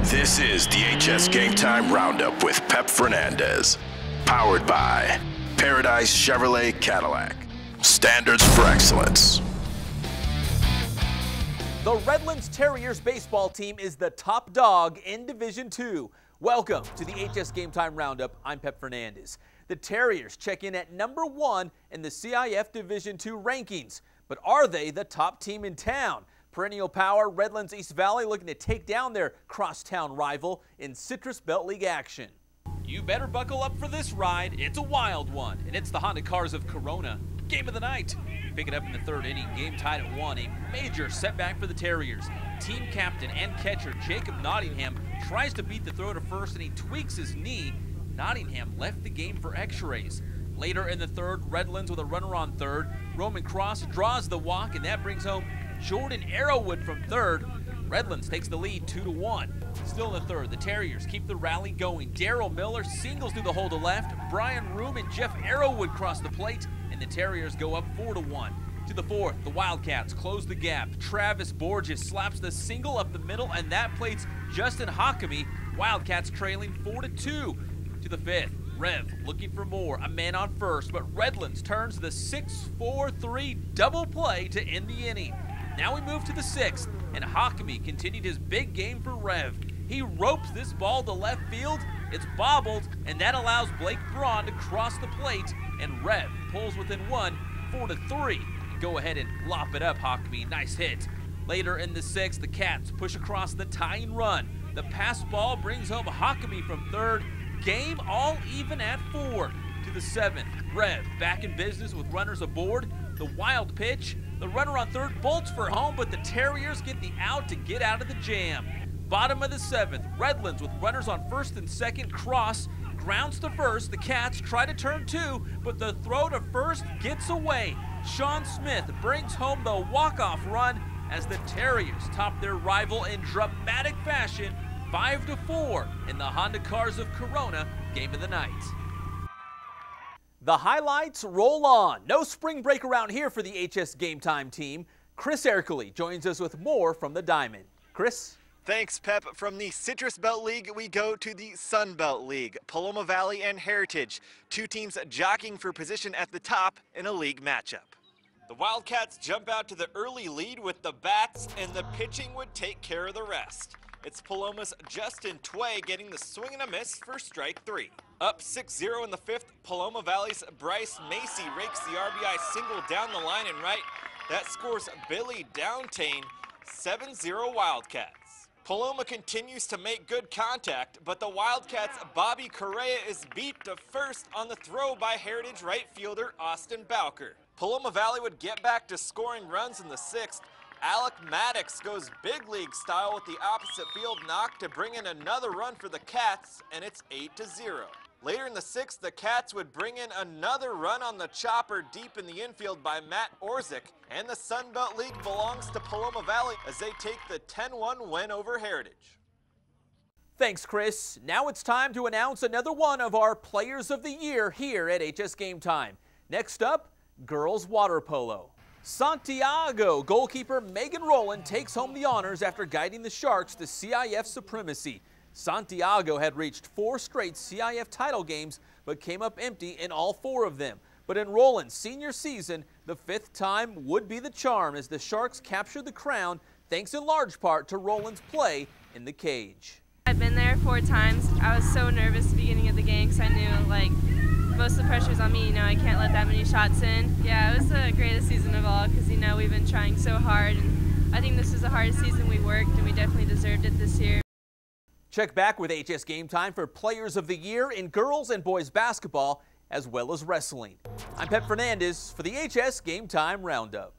This is the HS Game Time Roundup with Pep Fernandez. Powered by Paradise Chevrolet Cadillac. Standards for excellence. The Redlands Terriers baseball team is the top dog in Division II. Welcome to the HS Game Time Roundup. I'm Pep Fernandez. The Terriers check in at #1 in the CIF Division II rankings. But are they the top team in town? Perennial power Redlands East Valley looking to take down their crosstown rival in Citrus Belt League action. You better buckle up for this ride. It's a wild one, and it's the Honda Cars of Corona. Game of the night. Pick it up in the third inning, game tied at 1. A major setback for the Terriers. Team captain and catcher Jacob Nottingham tries to beat the throw to first, and he tweaks his knee. Nottingham left the game for x-rays. Later in the third, Redlands with a runner on third. Roman Cross draws the walk, and that brings home Jordan Arrowwood from third. Redlands takes the lead 2-1. Still in the third, the Terriers keep the rally going. Daryl Miller singles through the hole to left. Brian Room and Jeff Arrowwood cross the plate, and the Terriers go up 4-1. To the fourth, the Wildcats close the gap. Travis Borges slaps the single up the middle, and that plates Justin Hakami. Wildcats trailing 4-2. To the fifth, Rev looking for more. A man on first, but Redlands turns the 6-4-3 double play to end the inning. Now we move to the sixth, and Hakami continued his big game for Rev. He ropes this ball to left field. It's bobbled, and that allows Blake Braun to cross the plate, and Rev pulls within one, 4-3. Go ahead and lop it up, Hakami. Nice hit. Later in the sixth, the Cats push across the tying run. The pass ball brings home Hakami from third. Game all even at 4. To the seventh, Rev back in business with runners aboard. The wild pitch. The runner on third bolts for home, but the Terriers get the out to get out of the jam. Bottom of the seventh, Redlands with runners on first and second. Cross grounds to first. The Cats try to turn two, but the throw to first gets away. Sean Smith brings home the walk-off run as the Terriers top their rival in dramatic fashion, 5-4 in the Honda Cars of Corona game of the night. The highlights roll on. No spring break around here for the HS Game Time team. Chris Ercole joins us with more from the Diamond. Chris? Thanks, Pep. From the Citrus Belt League, we go to the Sun Belt League. Paloma Valley and Heritage, two teams jockeying for position at the top in a league matchup. The Wildcats jump out to the early lead with the bats, and the pitching would take care of the rest. It's Paloma's Justin Tway getting the swing and a miss for strike 3. Up 6-0 in the fifth, Paloma Valley's Bryce Macy rakes the RBI single down the line and right. That scores Billy Downtane, 7-0 Wildcats. Paloma continues to make good contact, but the Wildcats' Bobby Correa is beat to first on the throw by Heritage right fielder Austin Bowker. Paloma Valley would get back to scoring runs in the sixth. Alec Maddox goes big league style with the opposite field knock to bring in another run for the Cats, and it's 8-0. Later in the sixth, the Cats would bring in another run on the chopper deep in the infield by Matt Orzik, and the Sun Belt League belongs to Paloma Valley as they take the 10-1 win over Heritage. Thanks, Chris. Now it's time to announce another one of our Players of the Year here at HS Game Time. Next up, girls water polo. Santiago goalkeeper Megan Rowland takes home the honors after guiding the Sharks to CIF supremacy. Santiago had reached 4 straight CIF title games, but came up empty in all 4 of them. But in Rowland's senior season, the 5th time would be the charm as the Sharks captured the crown, thanks in large part to Rowland's play in the cage. I've been there 4 times. I was so nervous at the beginning of the game because I knew, most of the pressure's on me, I can't let that many shots in. Yeah, it was the greatest season of all because, we've been trying so hard, and I think this was the hardest season we worked, and we definitely deserved it this year. Check back with HS Game Time for Players of the Year in girls and boys basketball, as well as wrestling. I'm Pep Fernandez for the HS Game Time Roundup.